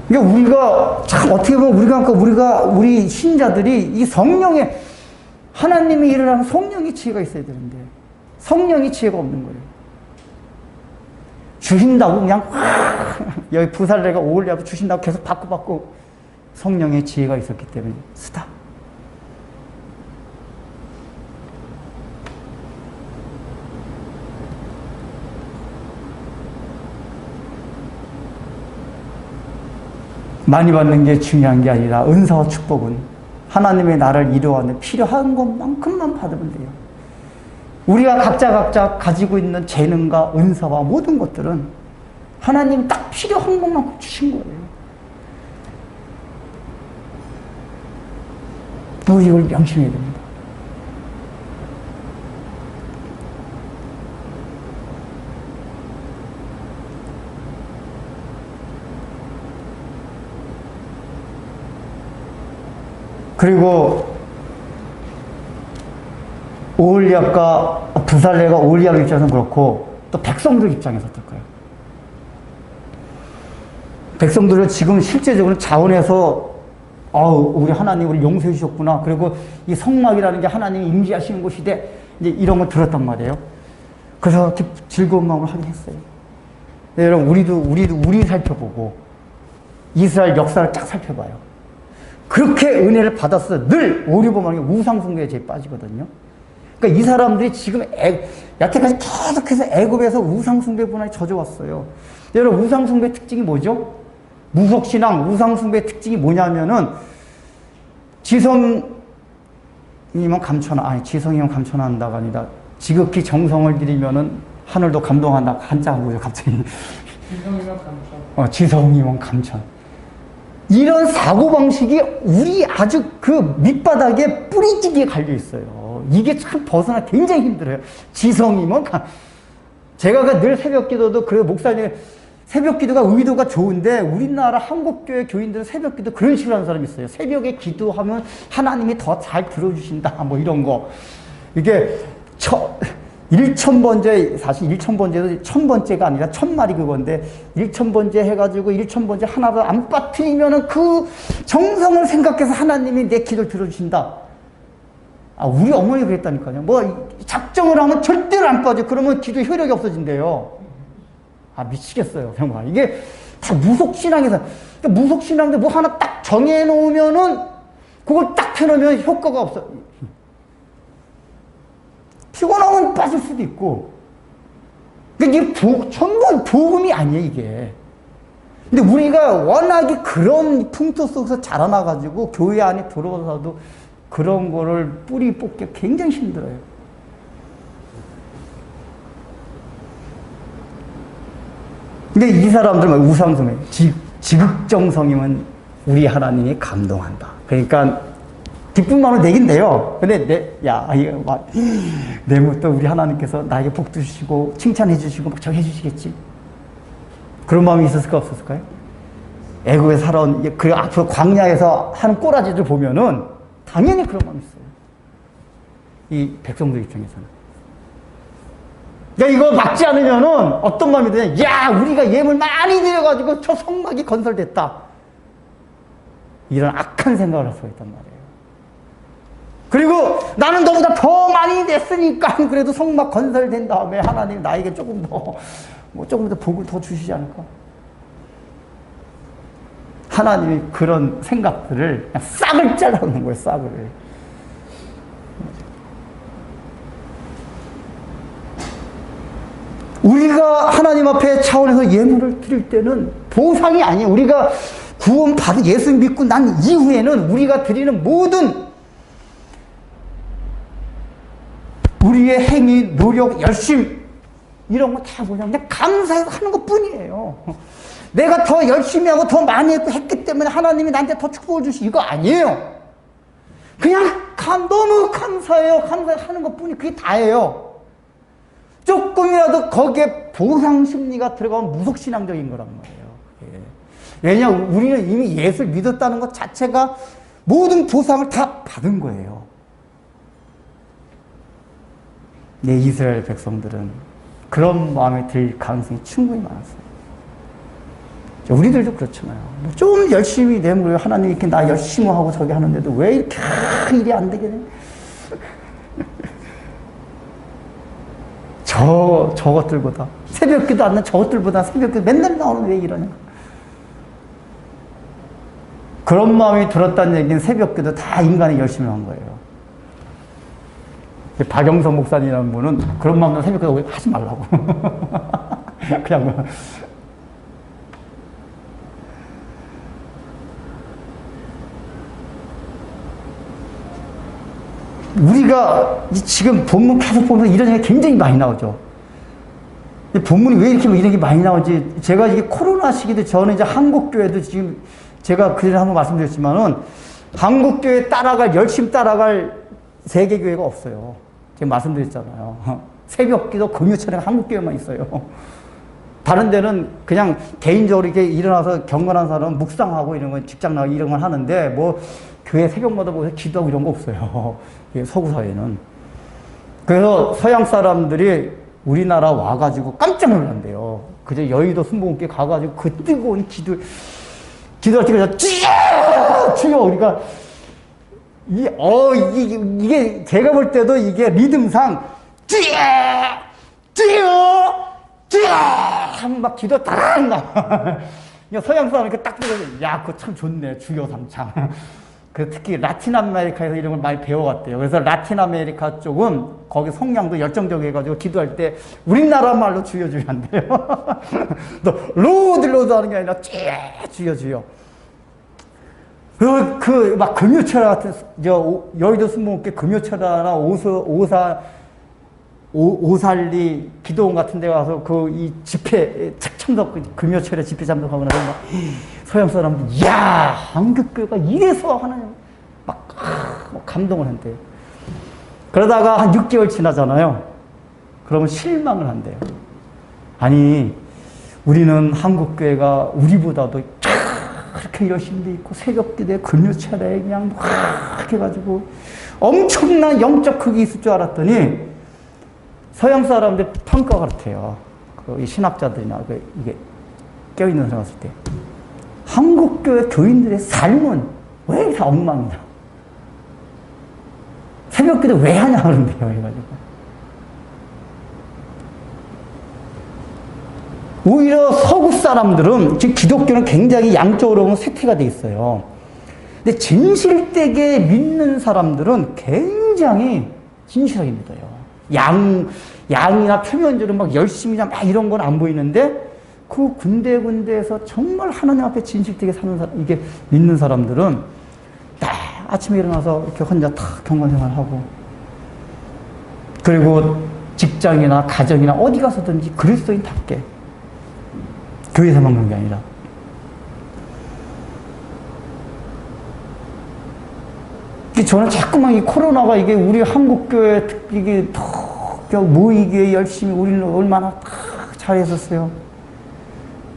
그러니까 우리가, 참 어떻게 보면 우리 신자들이 이 성령의, 하나님의 일을 하는 성령의 지혜가 있어야 되는데 성령의 지혜가 없는 거예요. 주신다고 그냥 여기 부살레가 오을려고 주신다고 계속 받고 성령의 지혜가 있었기 때문에 쓰다. 많이 받는 게 중요한 게 아니라 은사와 축복은 하나님의 나를 이루어가는 필요한 것만큼만 받으면 돼요. 우리가 각자 가지고 있는 재능과 은사와 모든 것들은 하나님 딱 필요한 것만큼 주신 거예요. 우리 이걸 명심해야 됩니다. 그리고 부살레가 오홀리압 입장에서는 그렇고 또 백성들 입장에서 어떨까요? 백성들은 지금 실제적으로 자원해서 우리 하나님 우리 용서해 주셨구나. 그리고 이 성막이라는 게 하나님이 임재하시는 곳이대. 이제 이런 걸 들었단 말이에요. 그래서 이렇게 즐거운 마음을 하긴 했어요. 네, 여러분 우리 살펴보고 이스라엘 역사를 쫙 살펴봐요. 그렇게 은혜를 받았어. 늘 오리고망에 우상숭배에 제일 빠지거든요. 그러니까 이 사람들이 지금 여태까지 계속해서 애굽에서 우상숭배 문화에 젖어왔어요. 여러분 우상숭배 특징이 뭐죠? 무속신앙 우상숭배 특징이 뭐냐면은 지성이면 감천한다가 아니라 지극히 정성을 들이면은 하늘도 감동한다. 한자 뭐죠 갑자기? 지성이면 감천. 이런 사고방식이 우리 아주 그 밑바닥에 뿌리지게 갈려 있어요. 이게 참 벗어나 굉장히 힘들어요. 지성이면 제가 늘 새벽 기도도 그래 목사님 새벽 기도가 의도가 좋은데 우리나라 한국교회 교인들은 새벽 기도 그런 식으로 하는 사람이 있어요. 새벽에 기도하면 하나님이 더 잘 들어주신다 뭐 이런 거. 이게 1,000번째, 사실 1,000번째도 1,000번째가 아니라 1,000마리 그건데 1,000번째 해가지고 1,000번째 하나도 안 빠뜨리면은 그 정성을 생각해서 하나님이 내 기도를 들어주신다. 우리 어머니가 그랬다니까요. 뭐 작정을 하면 절대로 안 빠져. 그러면 기도 효력이 없어진대요. 미치겠어요. 정말. 이게 다 무속신앙에서. 그러니까 무속신앙인데 뭐 하나 딱 정해놓으면은 그걸 딱 펴놓으면 효과가 없어. 피곤하면 빠질 수도 있고. 이게 전부 복음이 아니에요, 이게. 근데 우리가 워낙에 그런 풍토 속에서 자라나가지고 교회 안에 들어서도 그런 거를 뿌리 뽑기 굉장히 힘들어요. 근데 이 사람들은 우상숭배, 지극정성이면 우리 하나님이 감동한다. 그러니까 기쁜 마음을 내긴 돼요. 근데 이거 막 내면 또 우리 하나님께서 나에게 복도 주시고 칭찬해 주시고 막 저기 해 주시겠지. 그런 마음이 있었을까 없었을까요? 애국에 살아온 그 앞으로 광야에서 하는 꼬라지들 보면은 당연히 그런 마음이 있어요. 이 백성들 입장에서는. 그러니까 이거 막지 않으면은 어떤 마음이 드냐? 야, 우리가 예물 많이 드려가지고 저 성막이 건설됐다. 이런 악한 생각을 할 수가 있단 말이에요. 그리고 나는 너보다 더 많이 냈으니까 그래도 성막 건설된 다음에 하나님 나에게 조금 더 복을 더 주시지 않을까? 하나님이 그런 생각들을 그냥 싹을 잘라놓는 거예요, 싹을. 우리가 하나님 앞에 차원에서 예물을 드릴 때는 보상이 아니에요. 우리가 구원받은 예수 믿고 난 이후에는 우리가 드리는 모든 우리의 행위, 노력, 열심 이런 거 다 뭐냐 그냥 감사해서 하는 것 뿐이에요. 내가 더 열심히 하고 더 많이 했기 때문에 하나님이 나한테 더 축복을 주시 이거 아니에요. 그냥 너무 감사해요. 감사하는 것 뿐이 그게 다예요. 조금이라도 거기에 보상 심리가 들어가면 무속신앙적인 거란 말이에요. 왜냐하면 우리는 이미 예수를 믿었다는 것 자체가 모든 보상을 다 받은 거예요. 네, 이스라엘 백성들은 그런 마음에 들 가능성이 충분히 많았어요. 우리들도 그렇잖아요. 좀 열심히 내물을 하나님 이렇게 나 열심히 하고 저기 하는데도 왜 이렇게 일이 안 되게 돼? 저것들보다 새벽기도 안 나 저것들보다 새벽기도 맨날 나오는 왜 이러냐? 그런 마음이 들었다는 얘기는 새벽기도 다 인간이 열심히 한 거예요. 박영선 목사님이라는 분은 그런 마음으로 새벽기도 하지 말라고. 그냥 우리가 지금 본문 계속 보면서 이런 얘기가 굉장히 많이 나오죠. 본문이 왜 이렇게 이런 게 많이 나오지? 제가 이게 코로나 시기도 저는 이제 한국교회도 지금 제가 그전에 한번 말씀드렸지만은 한국교회 열심히 따라갈 세계교회가 없어요. 제가 말씀드렸잖아요. 새벽기도 금요철에 한국교회만 있어요. 다른 데는 그냥 개인적으로 이렇게 일어나서 경건한 사람은 묵상하고 이런 거 직장 나가고 이런 걸 하는데 뭐 교회 새벽마다 모여서 기도하고 이런 거 없어요. 서구 사회는. 그래서 서양 사람들이 우리나라 와가지고 깜짝 놀란대요. 그저 여의도 순복음교회 가가지고 그 뜨거운 기도할 때 그냥 주여 우리가 이게 제가 볼 때도 이게 리듬상 주여 하면 막 기도 딱 나. 서양 사람 이렇게 딱 들어서 야 그거 참 좋네 주여 삼창. 그 특히 라틴 아메리카에서 이런 걸 많이 배워왔대요. 그래서 라틴 아메리카 쪽은 거기 성량도 열정적이 해가지고 기도할 때 우리나라 말로 주여 주여 한대요. 또 로드 하는 게 아니라 주여. 막 금요철 같은 여의도 순복음교회 금요철이나 오살리 기도원 같은 데 가서 이 집회 참석 금요철에 집회 참석하고 나서 막 서양 사람들 야 한국교회가 이래서 하나님 막 감동을 한대요. 그러다가 한 6개월 지나잖아요. 그러면 실망을 한대요. 아니 우리는 한국교회가 우리보다도 그렇게 열심히 돼 있고 새벽기도에 금요철에 그냥 막 해가지고 엄청난 영적 크기 있을 줄 알았더니 서양 사람들 평가가 그렇대요. 이 신학자들이나 이게 껴있는 사람 봤을 때 한국교회 교인들의 삶은 왜 이렇게 엉망이냐? 새벽기도 왜 하냐 그런데요, 해가지고. 오히려 서구 사람들은 지금 기독교는 굉장히 양쪽으로 보면 쇠퇴가 돼 있어요. 근데 진실되게 믿는 사람들은 굉장히 진실하게 믿어요. 양이나 표면적으로 막 열심히나 막 이런 건 안 보이는데 그 군데군데에서 정말 하나님 앞에 진실되게 사는 사람, 이게 믿는 사람들은 아침에 일어나서 이렇게 혼자 탁 경건생활하고, 그리고 직장이나 가정이나 어디 가서든지 그리스도인답게, 교회에서만 그런 게 아니라 저는 자꾸만 이 코로나가 이게 우리 한국교회 이게 더 모이기에 열심히 우리는 얼마나 잘했었어요.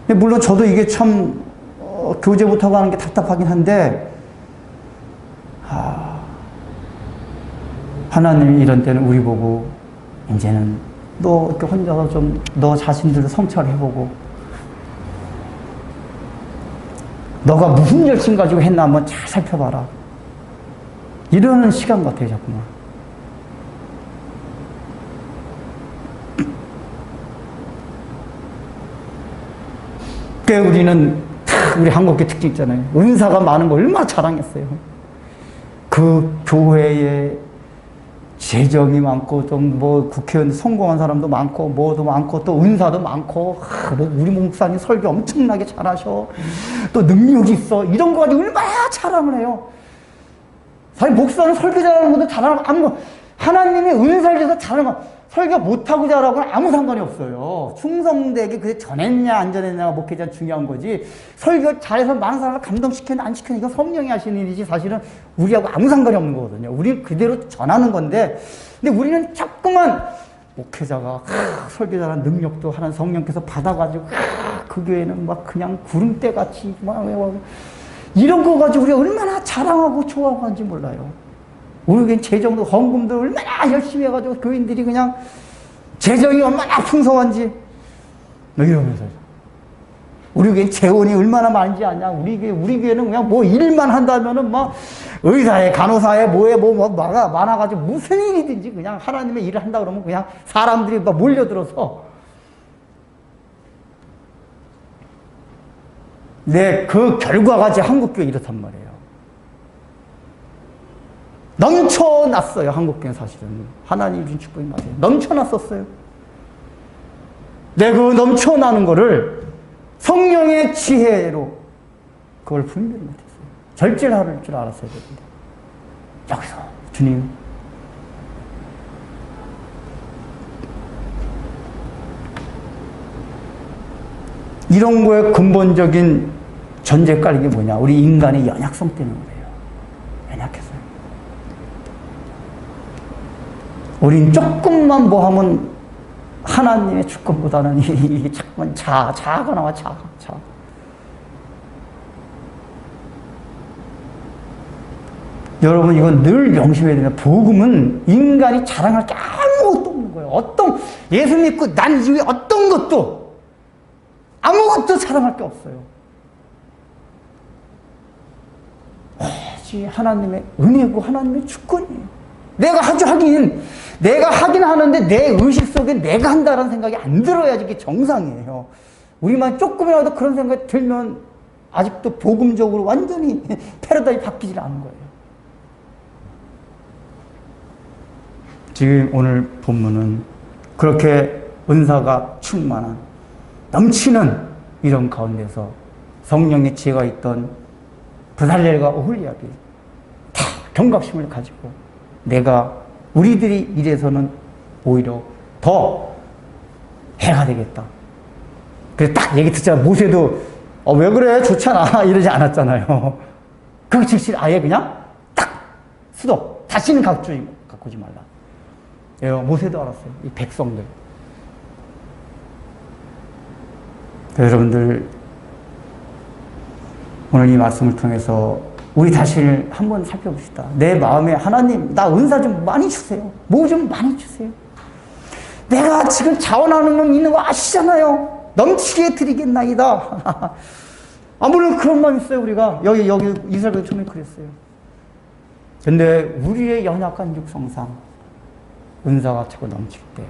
물론 저도 이게 참 교제 못하고 하는 게 답답하긴 한데, 하나님이 이런 때는 우리 보고 이제는 너 이렇게 혼자서 좀 너 자신들을 성찰해보고, 너가 무슨 열심 가지고 했나 한번 잘 살펴봐라. 이러는 시간 같아요, 자꾸만. 우리는 우리 한국의 특징 있잖아요. 은사가 많은 거 얼마나 자랑했어요. 그 교회에 재정이 많고, 좀 뭐 국회의원 성공한 사람도 많고, 뭐도 많고, 또 은사도 많고, 뭐 우리 목사님 설교 엄청나게 잘하셔. 또 능력이 있어. 이런 거 가지고 얼마나 자랑을 해요. 사실 목사는 설교 잘하는 것도 잘하는 거, 아무, 하나님이 은사를 줘서 잘하는 거, 설교 못하고 잘하고는 아무 상관이 없어요. 충성되게 그게 전했냐, 안 전했냐가 목회자 중요한 거지. 설교 잘해서 많은 사람을 감동시켰냐, 안 시켰냐, 이건 성령이 하시는 일이지, 사실은 우리하고 아무 상관이 없는 거거든요. 우리는 그대로 전하는 건데, 근데 우리는 자꾸만 목회자가, 설교 잘하는 능력도 하는 성령께서 받아가지고, 그 교회는 막 그냥 구름대 같이, 막, 이런 거 가지고 우리가 얼마나 자랑하고 좋아하고 하는지 몰라요. 우리 교회 재정도 헌금도 얼마나 열심히 해가지고 교인들이 그냥 재정이 얼마나 풍성한지 이러면서 우리 교회 재원이 얼마나 많은지 아냐. 우리 교회는 그냥 뭐 일만 한다면은 막 의사에 간호사에 뭐에 뭐 많아가지고 무슨 일이든지 그냥 하나님의 일을 한다 그러면 그냥 사람들이 막 몰려들어서 그 결과가 제 한국교회 이렇단 말이에요. 넘쳐났어요. 한국교회 사실은. 하나님 준 축복이 맞아요. 넘쳐났었어요. 그 넘쳐나는 거를 성령의 지혜로 그걸 분별을 못했어요. 절제를 할 줄 알았어야 되는데. 여기서 주님, 이런 거에 근본적인 전제 깔린 게 뭐냐? 우리 인간의 연약성 때문에 그래요. 연약해서요. 우린 조금만 뭐 하면 하나님의 주권보다는 이게 자꾸만 자아가 나와, 자아. 여러분, 이건 늘 명심해야 됩니다. 복음은 인간이 자랑할 게 아무것도 없는 거예요. 예수 믿고 난 이후에 어떤 것도, 아무것도 자랑할 게 없어요. 오직 하나님의 은혜고 하나님의 주권이에요. 내가 하긴 하는데 내 의식 속에 내가 한다라는 생각이 안 들어야지 그게 정상이에요. 우리만 조금이라도 그런 생각이 들면 아직도 복음적으로 완전히 패러다임이 바뀌질 않은 거예요. 지금 오늘 본문은 그렇게 은사가 충만한, 넘치는 이런 가운데서 성령의 지혜가 있던 브살렐과 오홀리압이 다 경각심을 가지고 우리들이 이래서는 오히려 더 해가 되겠다. 그래서 딱 얘기 듣자마자 모세도 왜 그래? 좋잖아. 이러지 않았잖아요. 그 즉시 아예 그냥 딱 수도. 다시는 가꾸지 말라. 모세도 알았어요. 이 백성들. 여러분들, 오늘 이 말씀을 통해서 우리 자신을 한번 살펴봅시다. 내 마음에 하나님, 나 은사 좀 많이 주세요. 뭐 좀 많이 주세요. 내가 지금 자원하는 놈 있는 거 아시잖아요. 넘치게 드리겠나이다. 물론 그런 마음 있어요, 우리가. 여기 이스라엘 처음에 그랬어요. 근데 우리의 연약한 육성상 은사가 자꾸 넘칠 때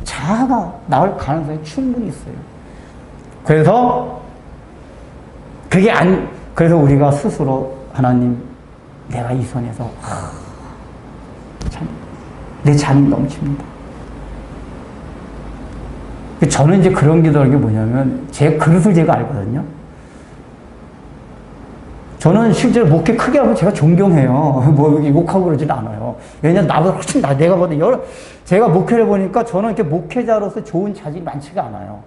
자아가 나올 가능성이 충분히 있어요. 그래서 그래서 우리가 스스로 하나님, 내가 이 선에서 참 내 잔이 넘칩니다. 저는 이제 그런 기도하는 게 뭐냐면 제 그릇을 제가 알거든요. 저는 실제로 목회 크게 하면 제가 존경해요. 뭐 욕하고 그러진 않아요. 왜냐면 나보다 훨씬 내가 보다 제가 목회를 해보니까 저는 이렇게 목회자로서 좋은 자질이 많지가 않아요.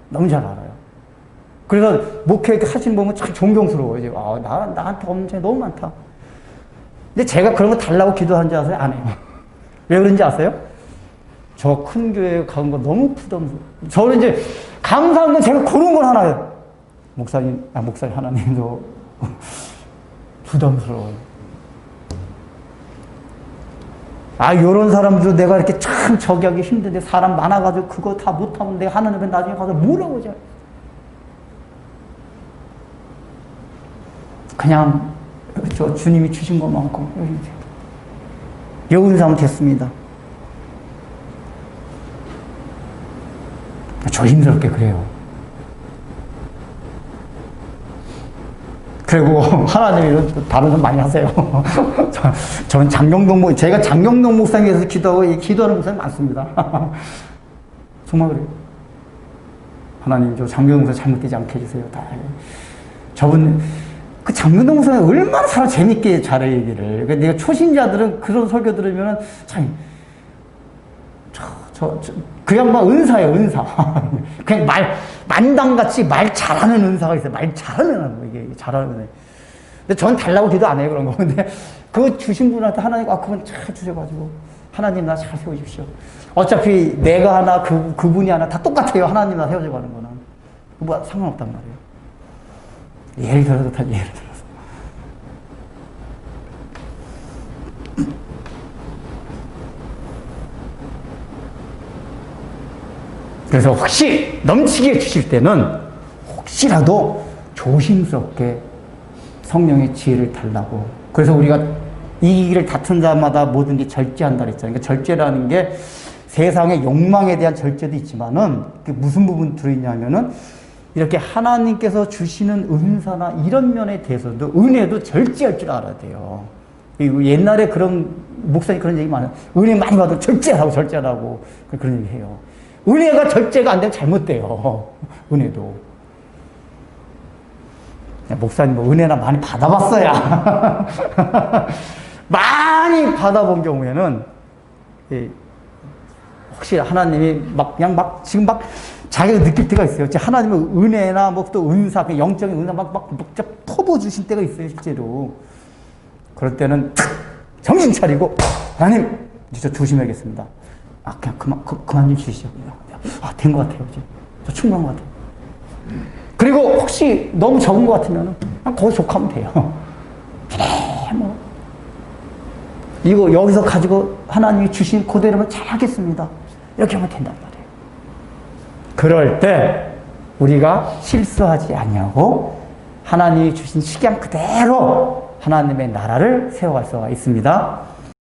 너무 잘 알아요. 그래서 목회 이렇게 하시는 거 보면 참 존경스러워요. 나한테 없는 게 너무 많다. 근데 제가 그런 거 달라고 기도하는 줄 아세요? 안 해요. 왜 그런지 아세요? 저 큰 교회 가는 거 너무 부담스러워. 저는 이제 감사한 건 제가 그런 건 하나예요. 목사님 하나님도 부담스러워요. 요런 사람들 내가 이렇게 참 저기 하기 힘든데 사람 많아가지고 그거 다 못하면 내가 하나님 앞에 나중에 가서 뭐라고 하죠? 그냥 저 주님이 주신 것만큼 여운사면 됐습니다. 조심스럽게 그래요. 그리고 하나님이 다른 건 많이 하세요. 저는 제가 장경동 목사님께서 기도하는 목사님 많습니다. 정말 그래요. 하나님, 저 장경동 목사 잘못되지 않게 해주세요. 저분, 그 장경동 목사님 얼마나 재밌게 잘해, 얘기를. 내가 초신자들은 그런 설교 들으면은 참, 그 양반 은사예요, 은사. 그냥 만당같이 말 잘하는 은사가 있어요. 말 잘하는, 이게 잘하는 애. 근데 전 달라고 기도 안 해요, 그런 거. 근데 그거 주신 분한테 하나님, 그건 잘 주셔가지고, 하나님 나 잘 세워주십시오. 어차피 내가 하나, 그분이 하나 다 똑같아요. 하나님 나 세워줘 가는 거는. 뭐 상관없단 말이에요. 예를 들어서. 그래서 혹시 넘치게 주실 때는 혹시라도 조심스럽게 성령의 지혜를 달라고. 그래서 우리가 이 길을 다툰 자마다 뭐든지 절제한다 그랬잖아요. 그러니까 절제라는 게 세상의 욕망에 대한 절제도 있지만은 무슨 부분 들어있냐면은 이렇게 하나님께서 주시는 은사나 이런 면에 대해서도 은혜도 절제할 줄 알아야 돼요. 옛날에 그런 목사님 그런 얘기 많아요. 은혜 많이 받으면 절제하라고 그런 얘기 해요. 은혜가 절제가 안 되면 잘못돼요. 은혜도. 목사님 뭐 은혜나 많이 받아봤어야. 많이 받아본 경우에는 혹시 하나님이 지금 자기가 느낄 때가 있어요. 하나님은 은혜나 또 은사, 영적인 은사 퍼부어주실 때가 있어요, 실제로. 그럴 때는 정신 차리고 하나님 진짜 조심해야겠습니다. 그냥 그만 좀 주시죠. 된 것 같아요. 저 충분한 것 같아요. 그리고 혹시 너무 적은 것 같으면 그냥 거기 족하면 돼요. 이거 여기서 가지고 하나님이 주신 그대로만 잘 하겠습니다. 이렇게 하면 된단 말이에요. 그럴 때 우리가 실수하지 않냐고 하나님이 주신 식양 그대로 하나님의 나라를 세워갈 수가 있습니다.